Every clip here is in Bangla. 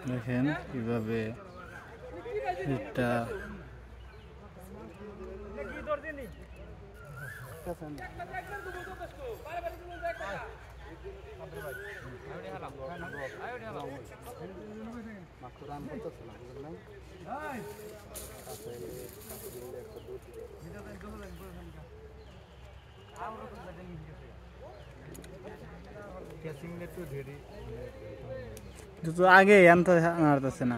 দেখেন কিভাবে এটা তো আগে আনতে নাড়তেছে না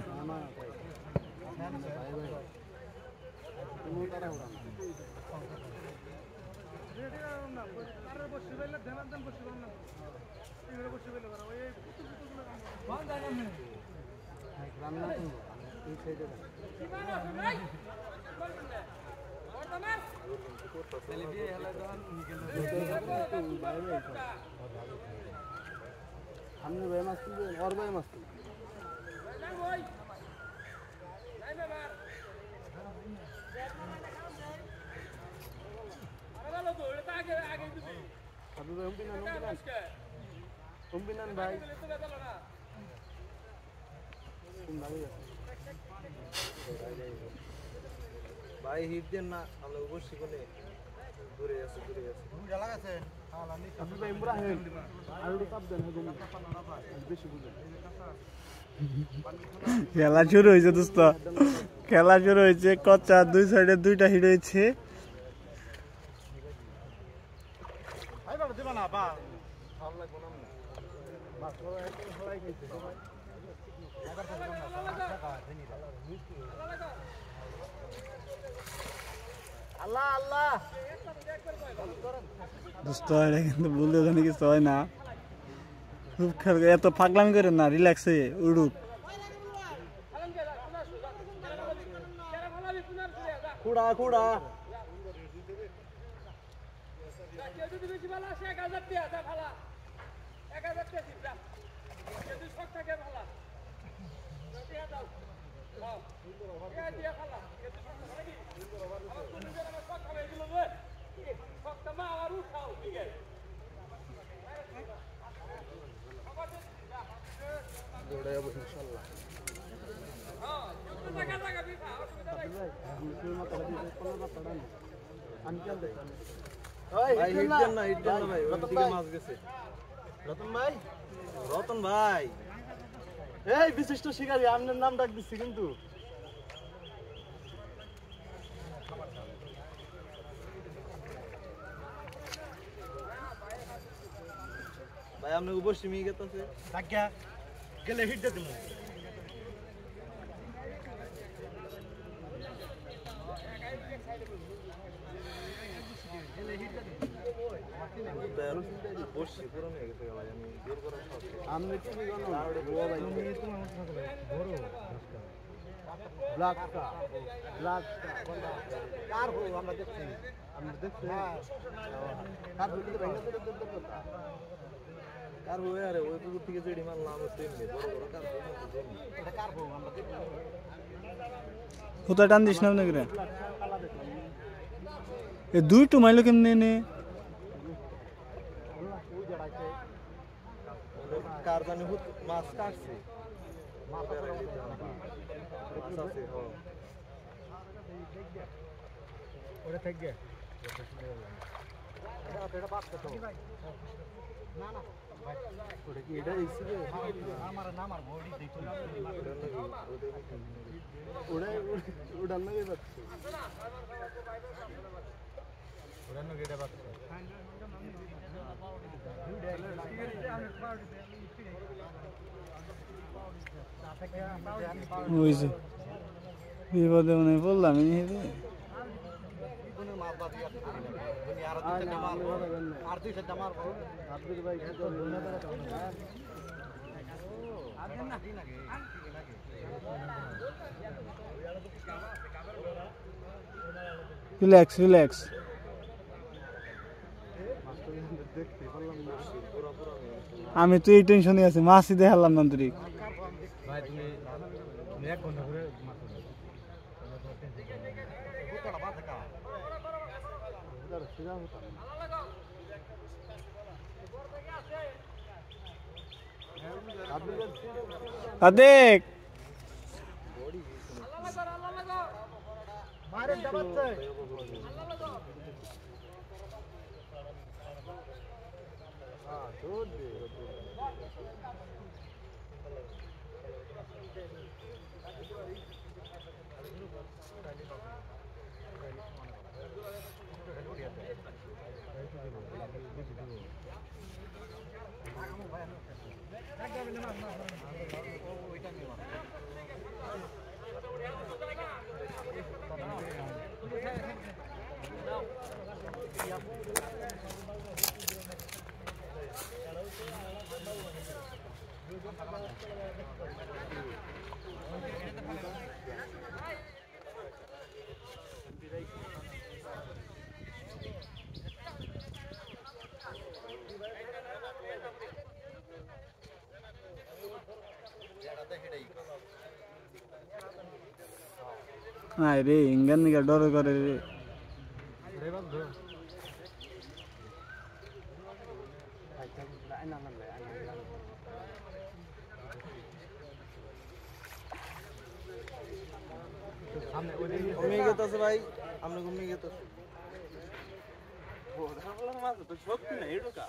हमने भाई मस्त और भाई मस्त अभी भाई उम्बिनान भाई भाई हिट देन ना हम लोग बसছি কোনে দূরে আছে জ্বালা আছে अभी भाई इमरा है आलू काप देन বেশি বুঝে খেলা শুরু হয়েছে দোস্ত খেলা শুরু হয়েছে কচ্চা দুই সাইডে দুইটা হিট হয়েছে ভাই বাবা দিবা না বা ভালো লাগবে না বাস ও একটু হলাই খাইছে আবার তো দিবা না টাকা দেনি আল্লাহ আল্লাহ দোস্ত এটা কিন্তু বললে জানি কিছু হয় না খুব খেলে এত পাগলামি করে না রিল্যাক্স হয়ে উড়ুক কুড়া কুড়া রতন ভাই এই বিশিষ্ট শিকারী আপনার নাম ডাক দিচ্ছি কিন্তু ভাই আপনি অবশ্যই মিয়ে গেছে ডাকিয়া গেলে হিট দিয়ে দেবো বসছি পুরনো হয়ে গেছে ভাই আমি জোর করে আমি কি জানো বুয়া ভাই বড় ব্ল্যাক কার হো আমরা দেখছি কার হইতে ভেঙে দিতে কথা কার হো আরে ওই পুকুর থেকে জেডি মারলাম সেম নে বড় বড় কার হো এটা কার হো আমরা দেখছি কোথা টান দিস না আপনি করে এ দুই টুমাইলো কেমনে নে কারদানি হুত মাছ কাটছে মাছ আছে হ্যাঁ ওটা থেকে গে এটা বাদ কত না না ওটা কি এটা ইসে আমার নাম আর বডি দেখো ওটা ওটা না গে বাচ্চা ওটা না গেটা বাচ্চা বুঝছি বিপদে মনে বললাম রিল্যাক্স রিল্যাক্স আমি তো এই টেনশনে আছি মাছই দেখালাম না তুই ভাই তুমি 1 ঘন্টা করে মাছ সাদেক মারেন দাবাচ্ছে হ্যাঁ দৌড় দে নাই রে ইঙ্গান নিকা ডর করে রে ঘুমিয়ে গেতেছে ভাই আমরা ঘুমিয়ে গেতেছি শক্তি না এটুকা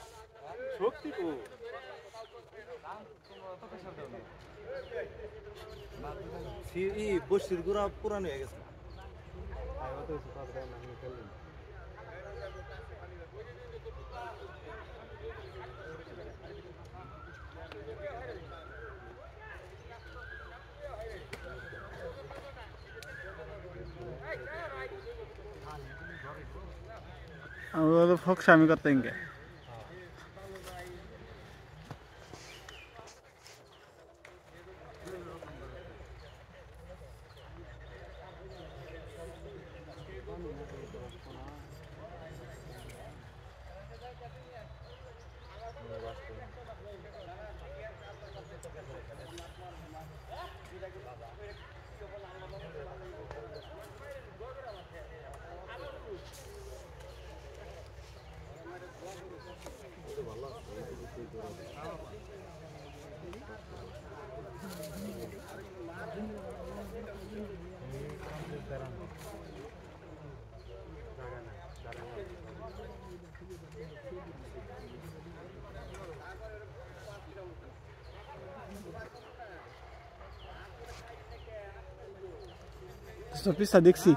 শক্তি তো বসির গুড়া পুরানো হয়ে গেছে আমি ফকসামি করতে ইনকে পিসা দেখছি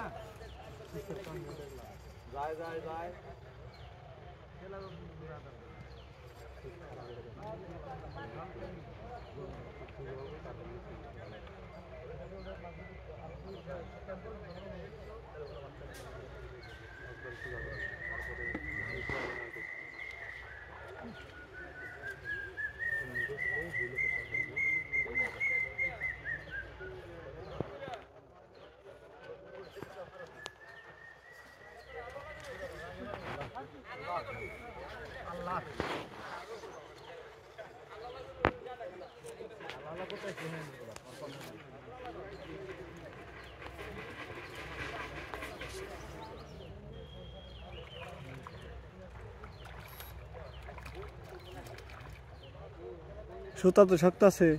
সুতা তো শক্ত আছে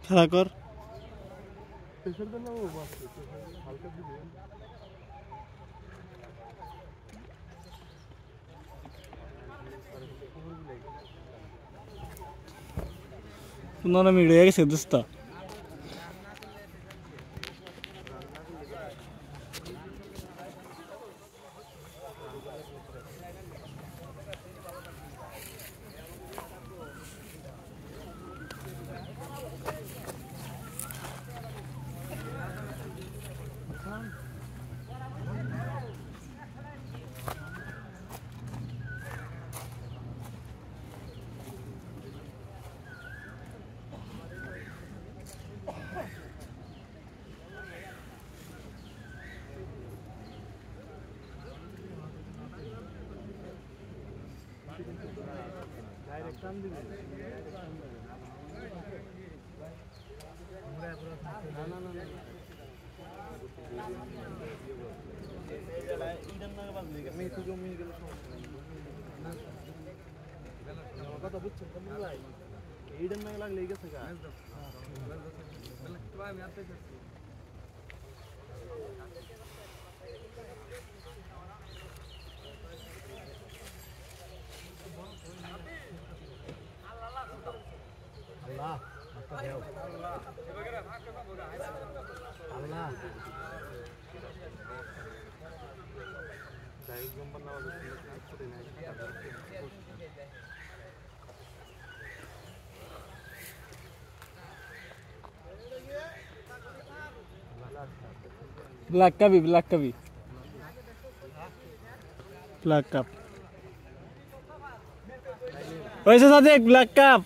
খেলা কর পুনরায় মিড হয়ে গেছে দোস্ত কথা বুঝছেন ভাই এইটার নাকি লাগলে গেছে গা আল্লাহ আল্লাহ দায়িত্ব নম্বর না হলে ছুটি নাই ब्लैक का भी ब्लैक कप वैसे साथ एक ब्लैक कप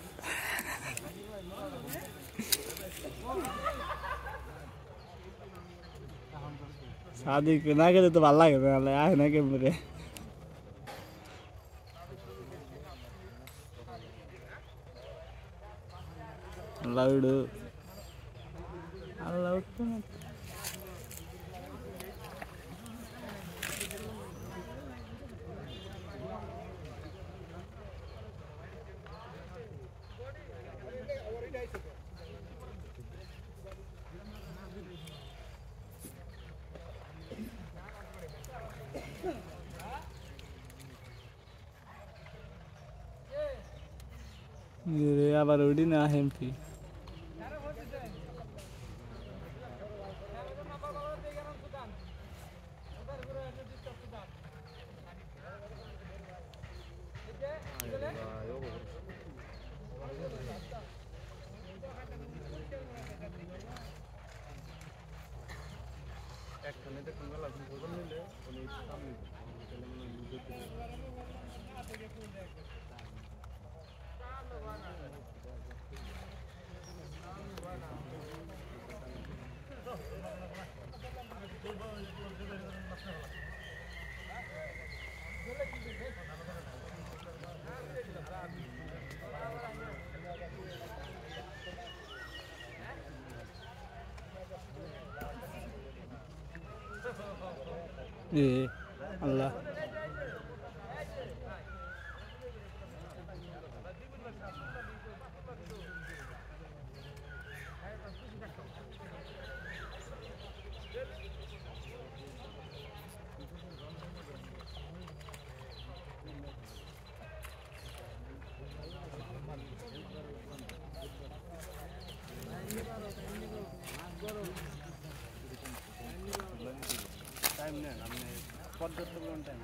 शादी ना के तो भाला के आए ना के मेरे लाउड আবার ওডি না হেমপি अल्लाह टाइम नहीं हमने पद्धत टाइम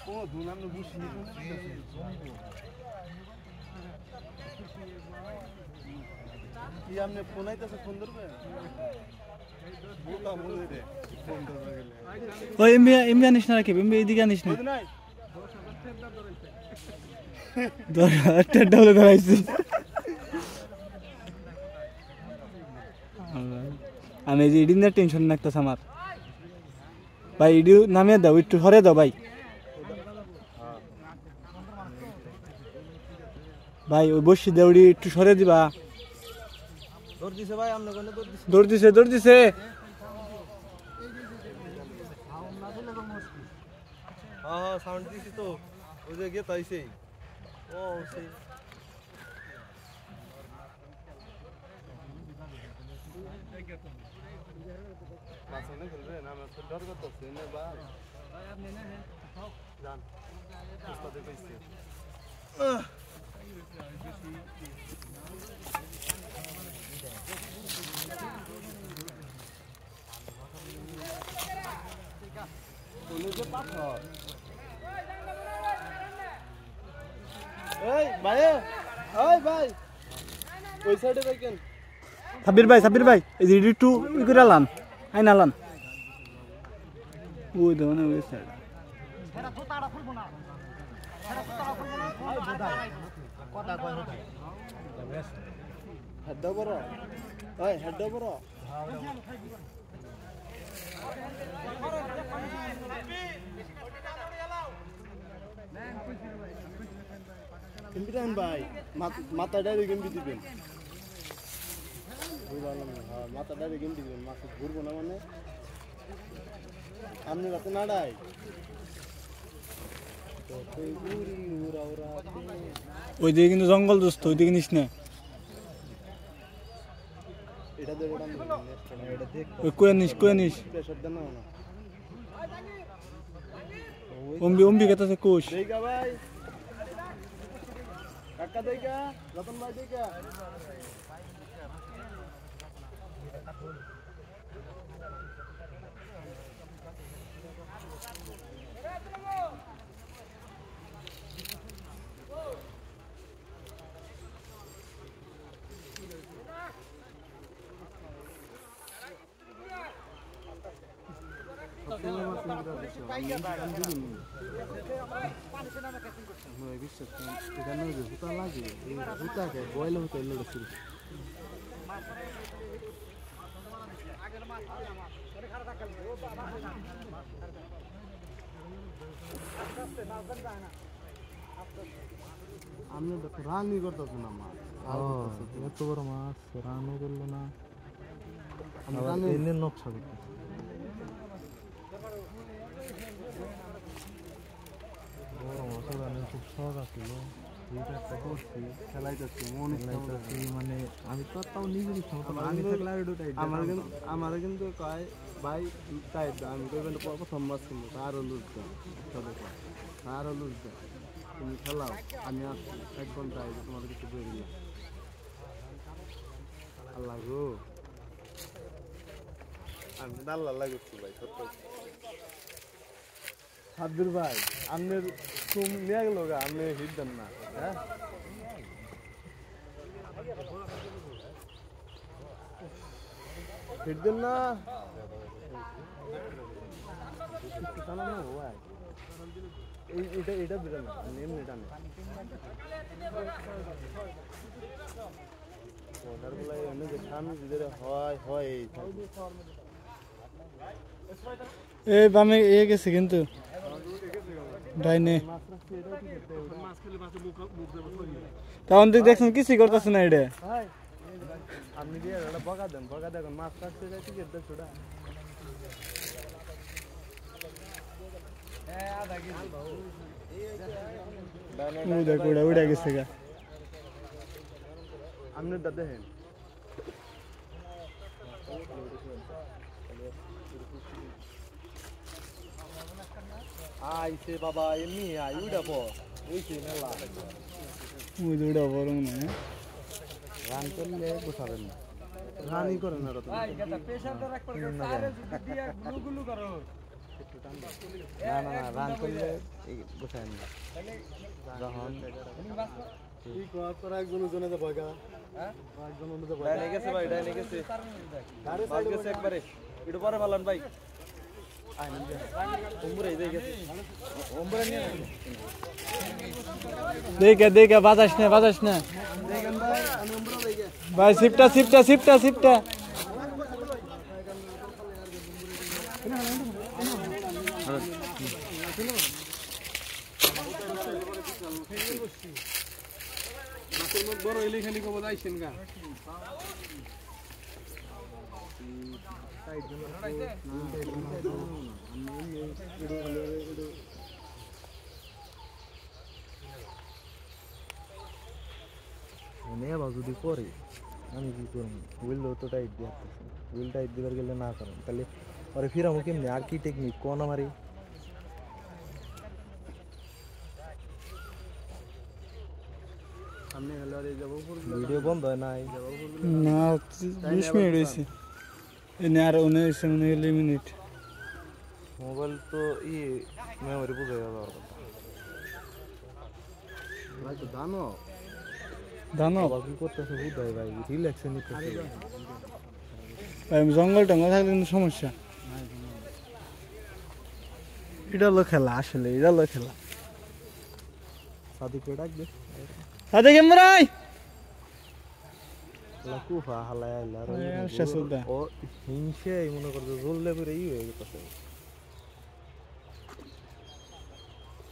ओ धुना में बुश नहीं कि हमने फोन आई तो फोन दर पे बोला बोले रे फोन दर गेले ओ एमबी আনিস না রাখি এমবি এদিকে আনিস না ধর একটা ডাবল ধরাইছি আমি এই যে ইডি নিয়ে টেনশন লাগতেছে আমার ভাই ইডি নামিয়ে দাও একটু সরে দাও ভাই ভাই ওই বসি দেউড়ি একটু সরে দিবা দৌড় দিছে ভাই আমনে কোনে দৌড় দিছে দৌড় দিছে হ্যাঁ সাউন্ড দিছি তো ওই যে গেত আইছে ও সেই মাসনে খেলবে না আমি তো ডর করতেছি না বা ভাই আপনি না জান উস্তাদে কইছে এই ভাই ওই ভাই ওই সাইডে দেখেন সাব্বির ভাই এই যে একটু ই করে আলান আইন আলান ওই দেখুন ওই সাইড হেড বড় ওই হেড বড় কেমন ভাই মাথা ডাইরেক্ট গেম দিবেন মাথা ডাইরেক্ট গেম দিবেন মাথা ঘুরবো না মানে আপনি রাতে নাড়াই ওই দিকে কিন্তু জঙ্গল দোস্ত ওই দিকে নিস না এটা দেবো এটা দেখ ওই কয়ে নিস প্রেশার দেন না অম্বি কেতাছে কোষ দেখা ভাই কাকা দেখা রতন ভাই দেখা আমি রানি করতেছি না মাছ এত বড় মাছ রানও করলো না আমি নকশা করতেছি খুব শখ আছিল খেলাইতেছি মানে আমি তো তাও নিজের ইচ্ছা মতো আমার কিন্তু কয় ভাই তাই আমি কইবেন প্রথম মাছ কিনবো আরও লুজ আরও লুজ তুমি খেলাও আমি আসছি 1 ঘন্টা আগে তোমার কিছু বই দিলাম আল্লাহ গো আমি আল্লাহ লাগুচ্ছি ভাই সত্য সাব্বির ভাই আপনার তুম নিয়ে গেল গা আপনি হিট দেন না হ্যাঁ হিট দেন না এটা বিড়া না এমনি এটা না ওটারগুলো এমনি যে সামনে ভিতরে হয় এই বামে এ গেছে কিন্তু ডাইনে তখন তুই দেখছেন কিছুই করতেছে না এটা আপনি দিয়ে বকা দেন বকা দেখুন মাছ রাখতে যাই টিকিট দেন ছোটা উড়ে গেছে গা আপনি দেখেন আইছে বাবা এমনি আই উড়াবো ওইছে মেলা উড়া বড় না রান করলে গোছাবেন না রানই করেন না রতন না রান করলে গোছাবেন না যখন একবারে একটু পরে ভালো ভাই দেখে বাজাস না ভাই সিপটা মাছের মুখ বড় হইলে খালি কব যাইছেন গা যদি করে আমি কি করবো হুইল তো টাইট দিয়ে হুইল টাইট দিবার গেলে না করেন তাহলে পরে ফিরামো কেমনি আর কি টেকনিক কোন আমারই সামনে হলে আর যাব ভিডিও বন্ধ হয় নাই না 20 মিনিট হয়েছে এনে আর 19 মিনিট মোবাইল তো মেমোরি বুঝে যাওয়ার কথা ভাই তো জানো দানব কি করতেছে বুঝাই ভাই রিল্যাক্সে নিতেছে ভাই জঙ্গল টঙ্গল থাকলে কিন্তু সমস্যা এটা হলো খেলা আসলে এটা হলো খেলা সাদিকে ডাকবে সাথে কেমরাই লাকুফা হালায় আইলার শাসুদা ও হিংসে মনে করছে জ্বললে পরে হয়ে গেছে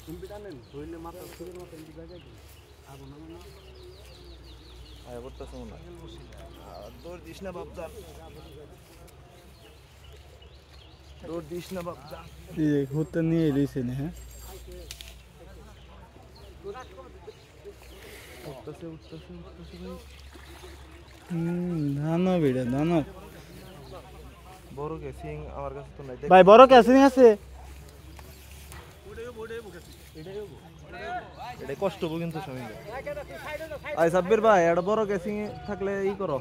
কম্পিউটার নেন হইলে মাথা সুরের মতো এই জায়গায় আবো না না আয় করতেছে মনে দৌড় দিস না বাপজান দৌড় দিস না বাপজান এই ঘুরতে নিয়ে এলিছে না হ্যাঁ উঠতেছে ভাই দানব এটা দানব বড় গেছিং আমার কাছে তো নাই ভাই বড় ক্যাসিং আছে এটা কষ্ট হবো কিন্তু সময় আই সাব্বির ভাই এটা বড় গেছিং থাকলে ই করো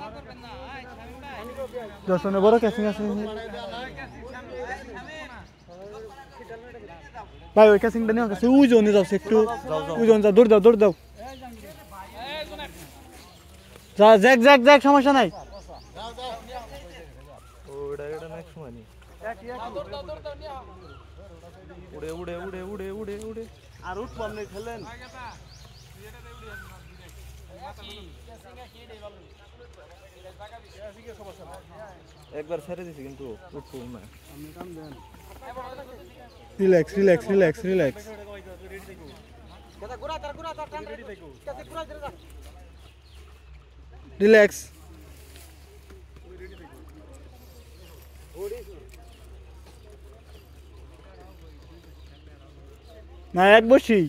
দর্শনে বড় ক্যাসিং আছে ভাই ওই ক্যাসিংটা নিয়ে কাছে উজনে যাও একটু উজন যা দৌড় দাও যা জ্যাক সমস্যা নাই ও এটা নেক্সট সময় নি উড়ে আর উঠ পামনে খেলেন একবার ছেড়ে দিছি কিন্তু উঠবো না আপনি কাম দেন রিল্যাক্স রিল্যাক্স না এক বসি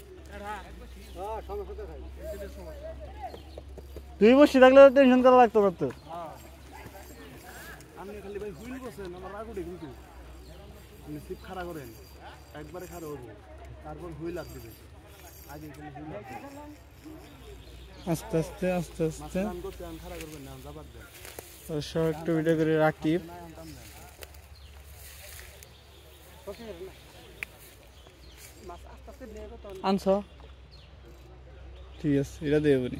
তুই বসি থাকলে টেনশন করা লাগতো না তো আপনি খালি ভাই হুইল বসেন আমার রাগ উঠে কিন্তু আপনি সিপ খাড়া করেন একবারে খাড়া হবো তারপর হুইল লাগ দিবে আগে খালি হুইল লাগ দিবে আস্তে আস্তে মাছ করতে আমি খাড়া করবেন না যাবার দেন সব একটু ভিডিও করে রাখি আনছ ঠিক আছে এটা দেবো নি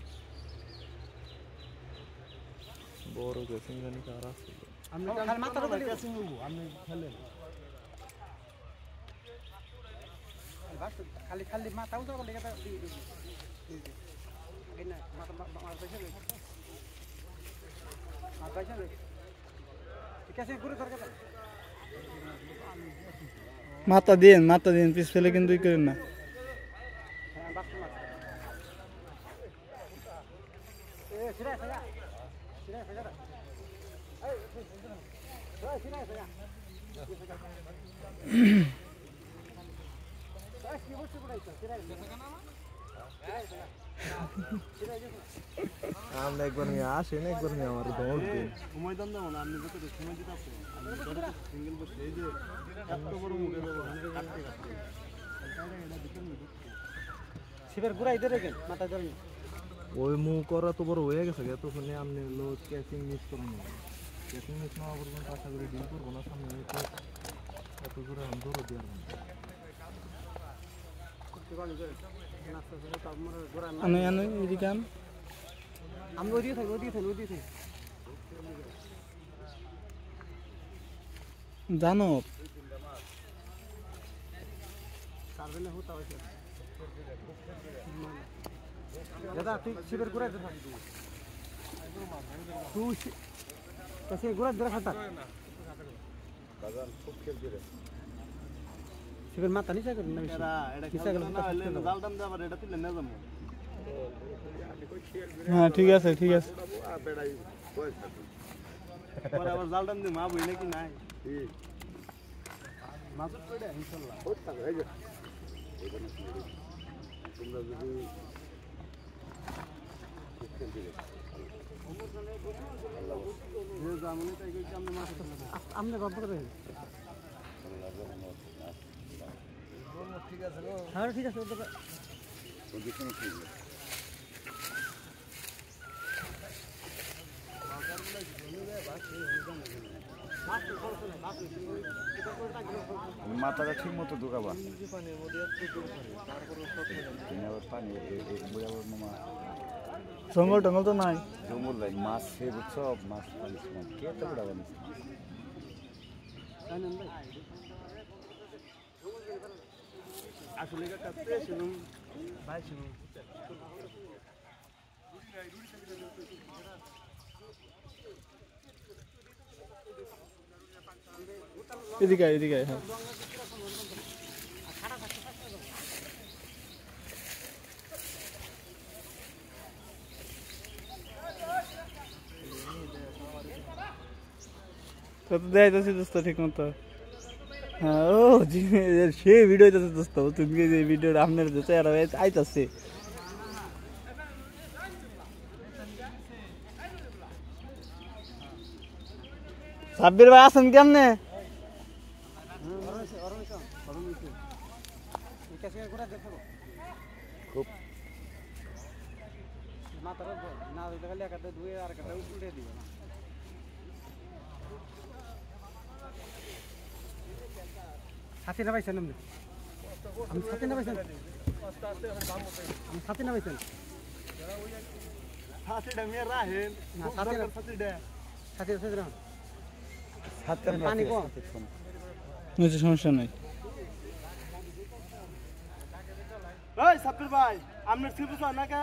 বড় গেছিং জানি কার আছে আপনি মাথার উপরে ক্যাচিং হবো আপনি খেলেন খালি মাথা উঠা বলে কথা এই না মাথা পয়সা রে মাথা পয়সা রে ক্যাচিং করে দরকার মাথা দিন পিছ ফেলে কিন্তু করেন না আমরা একবার নিয়ে আসেন একবার নিয়ে আমার দৌড় দিন সময় দাম দাও না আপনি যত সময় দিতে আছে সিঙ্গেল বসে এই যে এত বড় মুখে দেবো শিবের গুড়াই ধরে গেল মাথা ধরে ওই মুখ করা তো বড় হয়ে গেছে তখন আপনি লো ক্যাচিং মিস করুন ক্যাচিং মিস না পর্যন্ত আশা করি ডিল করবো না সামনে এত জোরে আমি দৌড় দিয়ে আনো এদিকে আন আমি ওদিকে থাকি জানো দাদা তুই শিবের গুড়াই ধরে তুই গুড়াই ধরে খাতা সিবের মাথা নিচে করেন না নিচে গেলে না হলে জাল দাম দেবার এটা তুলে না যাবো হ্যাঁ ঠিক আছে ঠিক আছে পরে আবার জাল দাম দিয়ে মা বই নাকি নাই মাছ পড়ে ইনশাআল্লাহ এই যে তোমরা যদি আমনে গল্প করে ঠিক আছে হ্যাঁ ঠিক আছে মাথাটা ঠিক মতো ঢুকাবা পানি জঙ্গল টঙ্গল তো নাই জঙ্গল নাই মাছ সে বুঝছো মাছ পানি কে তো উড়াবা নিচ্ছে আসলে কাটতে শুনুন ভাই শুনুন এদিকে এদিকে হ্যাঁ তো দেখাইতেছি দোস্ত ঠিক মতো হ্যাঁ ও সে ভিডিও হইতেছে দোস্ত তুমি যে ভিডিওটা আপনার চেহারা আইতাছে সাব্বির ভাই আছেন কেমনে খুব সাথে না পাইছেন আমি সাথে না পাইছেন আমি সাথে না পাইছেন সাথেটা মেয়ে রাহেন না সাথেটা সাথে সাথে পানি কম নিচে সমস্যা নাই ওই সাব্বির ভাই আপনার ছিপু চান না কা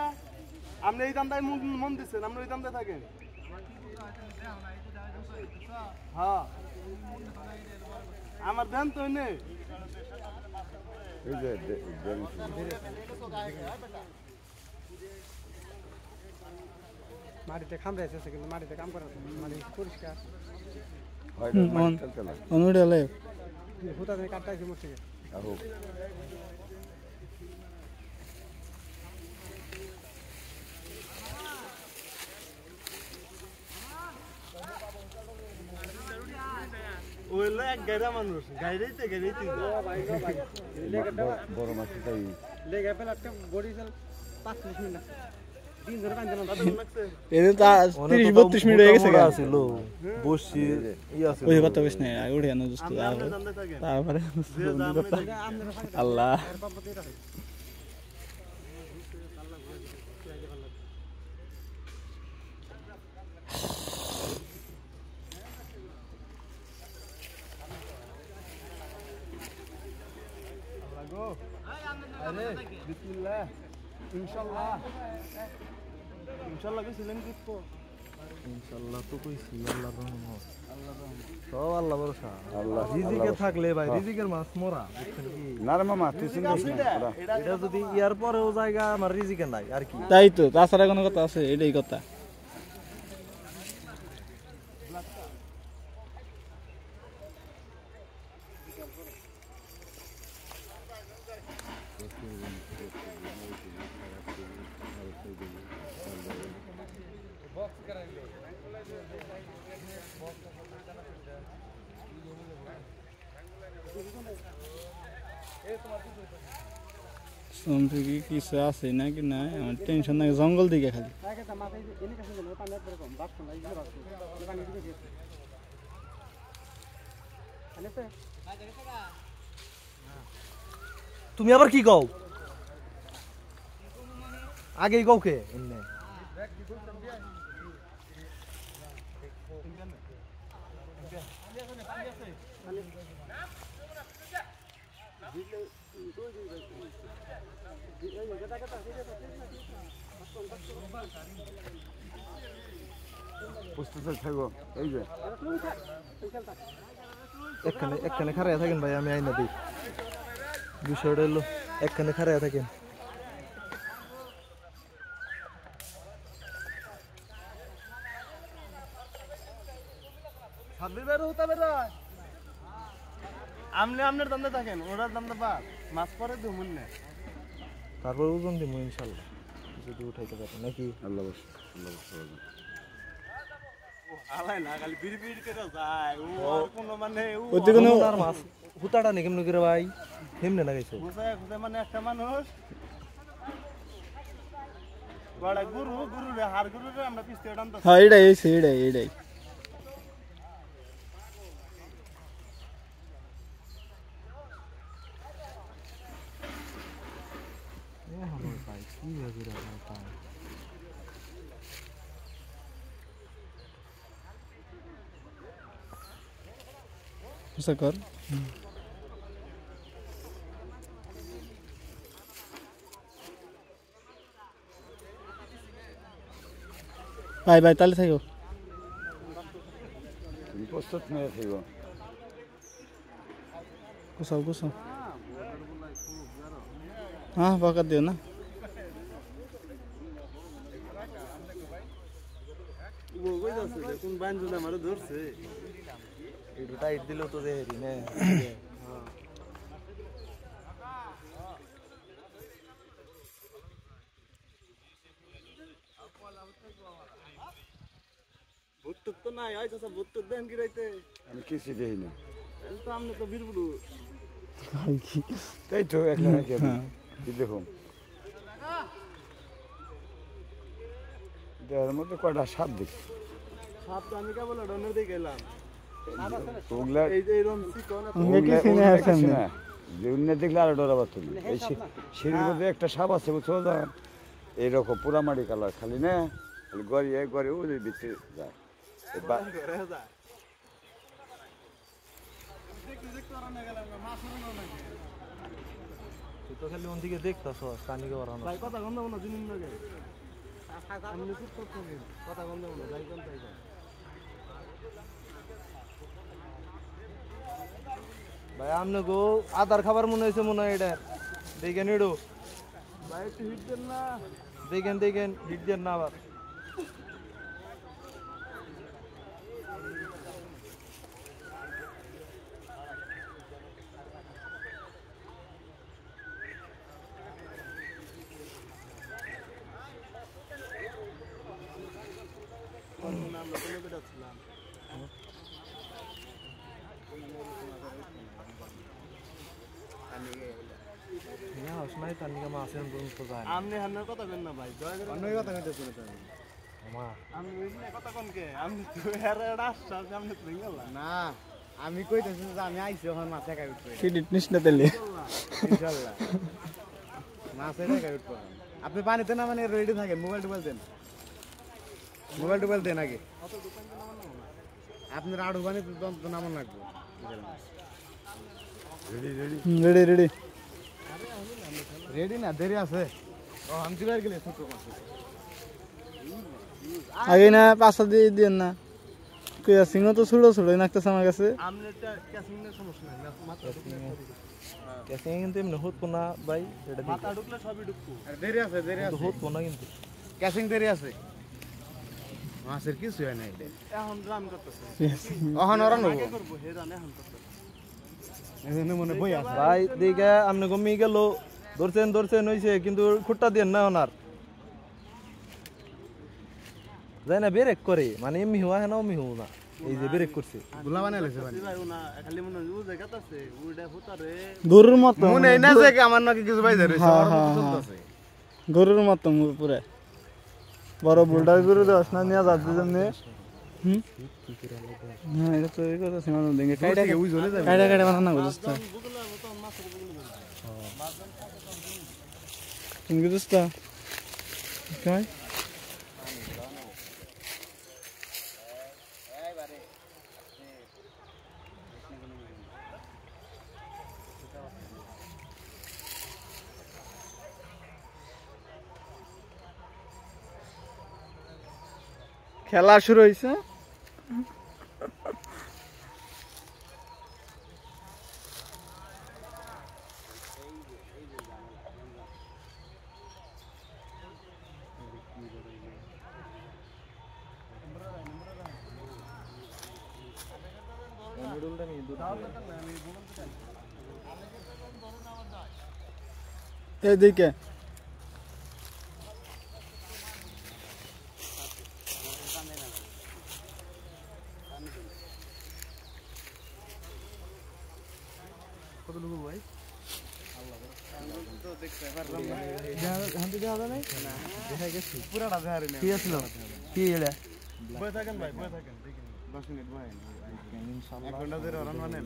আপনি এই দামটাই মন দিচ্ছেন আপনি ওই দামটা থাকেন হ্যাঁ আমার দেন তো নেই এই যে মাটিতে খামড়ে আছে কিন্তু মাটিতে কাম করে মানে পরিষ্কার অনুডালে হুতা দিয়ে কাটতাইছে মোর থেকে আহো ওইলা এক গায়রা মানুষ গায়রাইতে বড় মাছ তাই লেগে পেলাটা বডি চল 5 মিনিট লাগছে দিন ধরে বাঁধতে লাগছে এর তো 30-32 মিনিট হয়ে গেছে ছিল বসি ই আছে ওই কথা বেশ নাই আগে উঠে আনো দোস্ত তারপরে আল্লাহ আরে বিসমিল্লাহ ইনশাআল্লাহ ইনশাআল্লাহ কিছু লেন করব ইনশাআল্লাহ তো কইছি আল্লাহর রহমত সব আল্লাহ ভরসা আল্লাহ রিজিকে থাকলে ভাই রিজিকের মাছ মরা বুঝছেন কি না রে মামা তুই চিন্তা করিস না এটা যদি ইয়ার পরেও জায়গা আমার রিজিকে নাই আর কি তাই তো তাছাড়া কোনো কথা আছে এটাই কথা থেকে কিছু আছে নাকি না আমার টেনশন নাই জঙ্গল দিকে খালি তুমি আবার কি কও আগেই কও কে এমনে প্রস্তুত থাকো এই যে এখানে খারাপ থাকেন ভাই আমি আইনা দিই বিষয়টা হলো একখানে খারাপ থাকেন আপনি আপনার দামে থাকেন ওনার দামটা বাদ মাছ পরে ধুমুন না তারপর ওজন দিব ইনশাল্লাহ যদি উঠাইতে পারে নাকি আল্লাহ বস আল্লাহ বস আলাই না খালি বিড়ি বিড়ি করে যায় ও আর কোনো মানে ওতে কোনো আর মাছ হুতাটা নি কেমন করে ভাই কেমনে লাগাইছো খুঁজে খুঁজে মানে একটা মানুষ বড় গুরু গুরু রে হার গুরু রে আমরা পিছতে টানতে হ্যাঁ এটাই ভাই কি ভাবে ভাই ऐसा कर बाय बाय ताले थाइयो তুমি প্রস্তুত নিয়ে থাকব कुछ हाँ पका दियो ना ও কই যাচ্ছে কোন বাঞ্জুলা মারে ধরছে একটু টাইট দিলেও তো দেহেরি না ভুট্টুক তো নাই আইছে সব ভুট্টুক দেন কি রাইতে আমি কিছু দেখি না তো আমনে তো বীরবুড়ু তাই তো একটা নাকি কি দেখুন দেওয়ার মধ্যে কয়টা সাপ দেখছি সাপ তো আমি কেবল ডনের দিকে গেলাম ওগুলা এই যে এরকম চিকন যে উন্নত দেখলে আরো ডরাবার তুমি এই সিঁড়ির মধ্যে একটা সাপ আছে বুঝছো এইরকম পুরা মাটি কালার খালি না খালি গড়িয়ে গড়ে ওদের ভিতরে যায় করে যা দেখতে দেখতে রান্না গেলাম মাছ রান্না নাকি তুই তো খালি ওদিকে দেখতাছ কানিকে বাড়ানো ভাই কথা গন্ধ না জিনিস লাগে আমি চুপ করতে কথা গন্ধ না যাই কোন তাই ভাই আমনে গো আদার খাবার মনে হয়েছে মনে হয় এটা দেখেন এডো ভাই একটু হিট দেন না দেখেন হিট দেন না আবার নাই তার নিকে মাছের তো যায় আমনে হান্নার কথা কেন না ভাই জয় করে অন্য কথা কইতেছ না তুমি আমা আমি এমনি কথা কোন কে আমি তো এর এর আশ্বাস আমি তো গেল না আমি কইতেছি যে আমি আইছি ওখান মাছে খাই উঠতে কি ডিটনিস না তেলে ইনশাআল্লাহ মাছে খাই উঠবো আপনি পানিতে না মানে রেডি থাকেন মোবাইল টোবাইল দেন আগে আপনার আড়ু পানি তো নামন লাগবে রেডি রেডি না দেরি আছে ও আমি চলে গেলে ছোট মাছ আগে না পাঁচটা দিয়ে দিন না কুয়া সিংহ তো ছোট নাকতেছে আমার কাছে আমনেটা ক্যাসিংয়ের সমস্যা নাই মাথা ক্যাসিং কিন্তু এমনি হতো না ভাই এটা মাথা ঢুকলে সবই ঢুকবো দেরি আছে হতো না কিন্তু ক্যাসিং দেরি আছে মাছের কিছু হয় না এখন রান করতেছে ওখান ওরা নেবো করবো হে রান এখন করতেছে এজন্য মনে বই আছে ভাই দিকে আমনে গমি গেল ধরছেন হইছে কিন্তু খুঁটটা দেন না ওনার যাই না ব্রেক করে মানে এমনি হওয়া হ্যাঁ এমনি হবো না এই যে ব্রেক করছে গুলা বানাই লেছে ভাই ভাই ওনা খালি মনে হয় ও জায়গাতে ওইটা হতারে গরুর মতো মনে এই না যে আমার নাকি কিছু বাইরে রইছে ওর মতো চলতেছে গরুর মতো পুরা বড় বোল্ডার গরু দশ না নিয়ে যাচ্ছে জন্য হ্যাঁ এটা তো এই কথা সীমা দেঙ্গে কাইটা বানানো বুঝছ তুমি বুঝছ काय খেলা শুরু হয়েছে এদিকে কতটুকু ভাই দেখা গেছি পুরাটা দেখারি না কি আসলো কি এটা বয়ে থাকেন ভাই বয়ে থাকেন 10 মিনিট বয়ে এক ঘন্টা ধরে রান মানে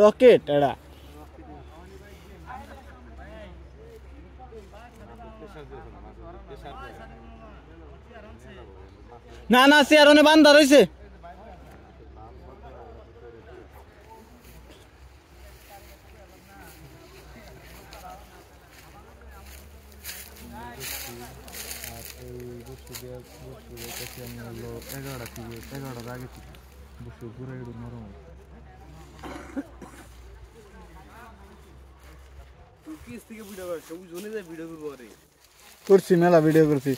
রকেট এড়া না না চেয়ারনে বান্ধা রয়েছে এগারোটার আগে থেকে বসে ঘুরে একটু নরম করছি মেলা ভিডিও করছি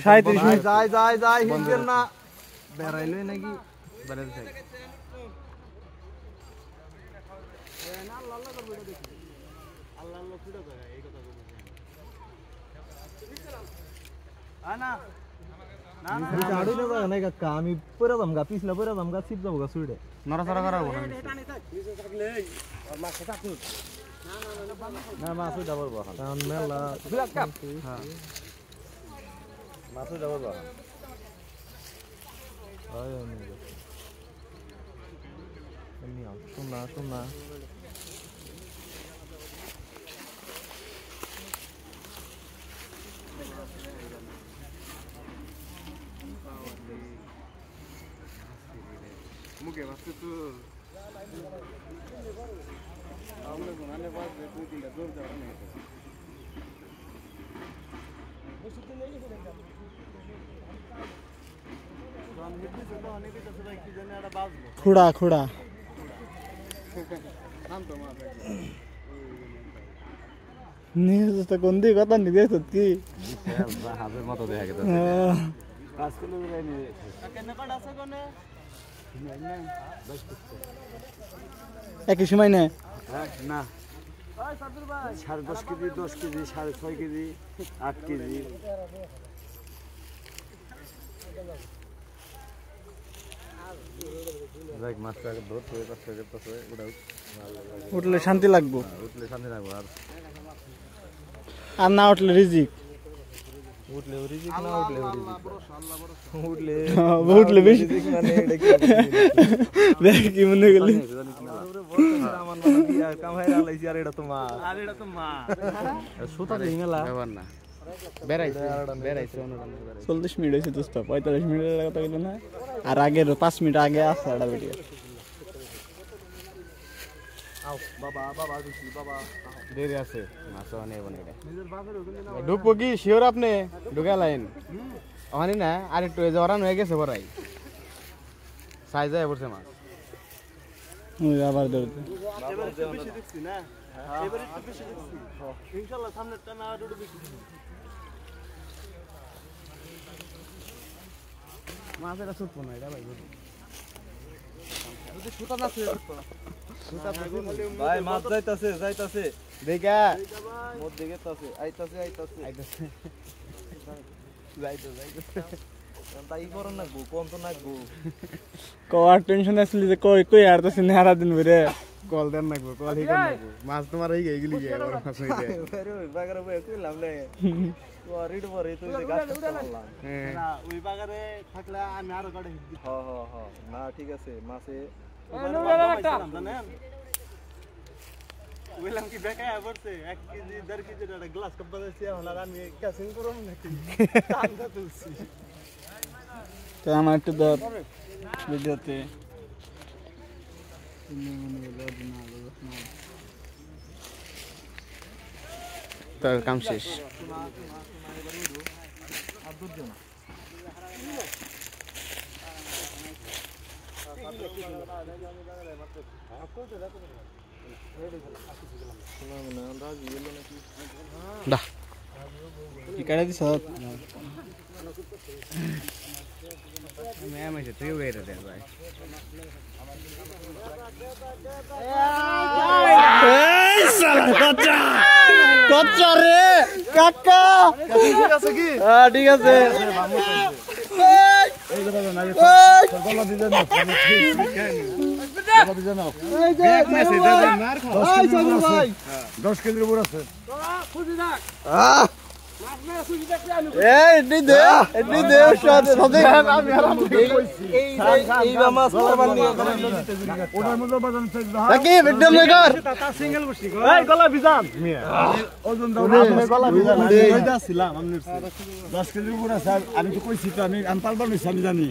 37 মিনিট যাই যাই যাই হিন্দের না বেড়াইলই নাকি বেড়াইতে চাই আমি পরে যাম গা পিছলা পরে যাম গা চিপ যাবো গা সুইডে নড়াচড়া করা হবে না মাছ হয়ে যাবার বাহান কারণ মেলা হ্যাঁ মাছ হয়ে যাবার বাহান শোনা শোনা মুখে বাসতে তো আমরা গুনানে বাস দুই তিনটা জোর যাওয়া নেই খুড়া খুড়া নিউজ তো কোন দিকে কথা নি দেখছ কি হাতের মতো দেখা গেছে কাজ করলে যায়নি একই সময় না না 10.5 কেজি 10 কেজি 6.5 কেজি 8 কেজি দেখ মাছটা ধরতে কষ্ট করতেছে ওটা উঠলে শান্তি লাগবো উঠলে শান্তি লাগবে আর না উঠলে রিজিক উঠলে রিজিক না উঠলে উঠলে উঠলে বেশি মানে এটা কি দেখ কি মনে গেল আমার মানে দিয়া কামাই আলাইছি আর এটা তো মাছ আর এটা তো মাছ সুতা দেই মেলা ব্যবহার না বেড়াইছে বেড়াইছে 40 মিনিট হয়েছে দোস্ত 45 মিনিট কথা কইল না আর আগের 5 মিনিট আগে আছে এটা ভিডিও আও বাবা বাবা দুছি বাবা দেরি আছে মাছ অনেক বনে এটা ঢুকবো কি শিওর আপনি ঢুকা লাইন ওখানে না আর একটু জরান হয়ে গেছে বড়াই সাইজ যায় পড়ছে মাছ ওই আবার ধরতে এবারে তো বেশি দেখছি না এবারে তো বেশি দেখছি ইনশাআল্লাহ সামনেরটা না আর একটু বেশি মাছ এটা সুতপো না এটা ভাই যদি সুতা না ছিল সুতা ভাই মাছ যাইতাছে যাইতাছে দেখা মোর দিকে তাছে আইতাছে আইতাছে যাইতো যাইতো তাই করন না গো কোন তো না গো কর টেনশন আসলে যে কই কই আর তো সিনহারা দিন বরে কল দেন নাকবো কল হি কর নাকবো মাছ তোমার হই গেলি যায় বড় মাছ হইছে আরে ওই বাগারে বই কইলাম লে তো রিড পরে তুই যে গাছ কাটলাম না ওই বাগারে থাকলে আমি আরো গাড়ি হিট দিই হ্যাঁ হ্যাঁ হ্যাঁ না ঠিক আছে মাছে জানেন বললাম কি বেকায় পড়ছে 1 কেজি 1.5 কেজি একটা গ্লাস কাপ বাজাইছি এখন আর আমি ক্যাসিং করব নাকি টাকা তুলছি তো আমার একটু ধর ভিডিওতে তোর কাম শেষ দা কি কাটা দিছ ম্যাম এসে তুই ওয়েট দে ভাই এই শালা কচ্চা কচ্চা রে কাকা ঠিক আছে কি হ্যাঁ ঠিক আছে এই কথা না গলা দিবেন না গলা দিবেন না ব্যাক মেসেজ দে মার খা 10 কেজির উপর আছে এডি দে সাথে এই মাছ করবার নিয়ে ওটার মধ্যে বাজান চেক দাও নাকি ভিডিও মেকার সিঙ্গেল বসি এই গলা বিজান মিয়া ওজন দাও আপনি গলা বিজান কইতাছিলাম আমি 10 কেজির উপর আছে আমি তো কইছি তো আমি পালবার নিছি আমি জানি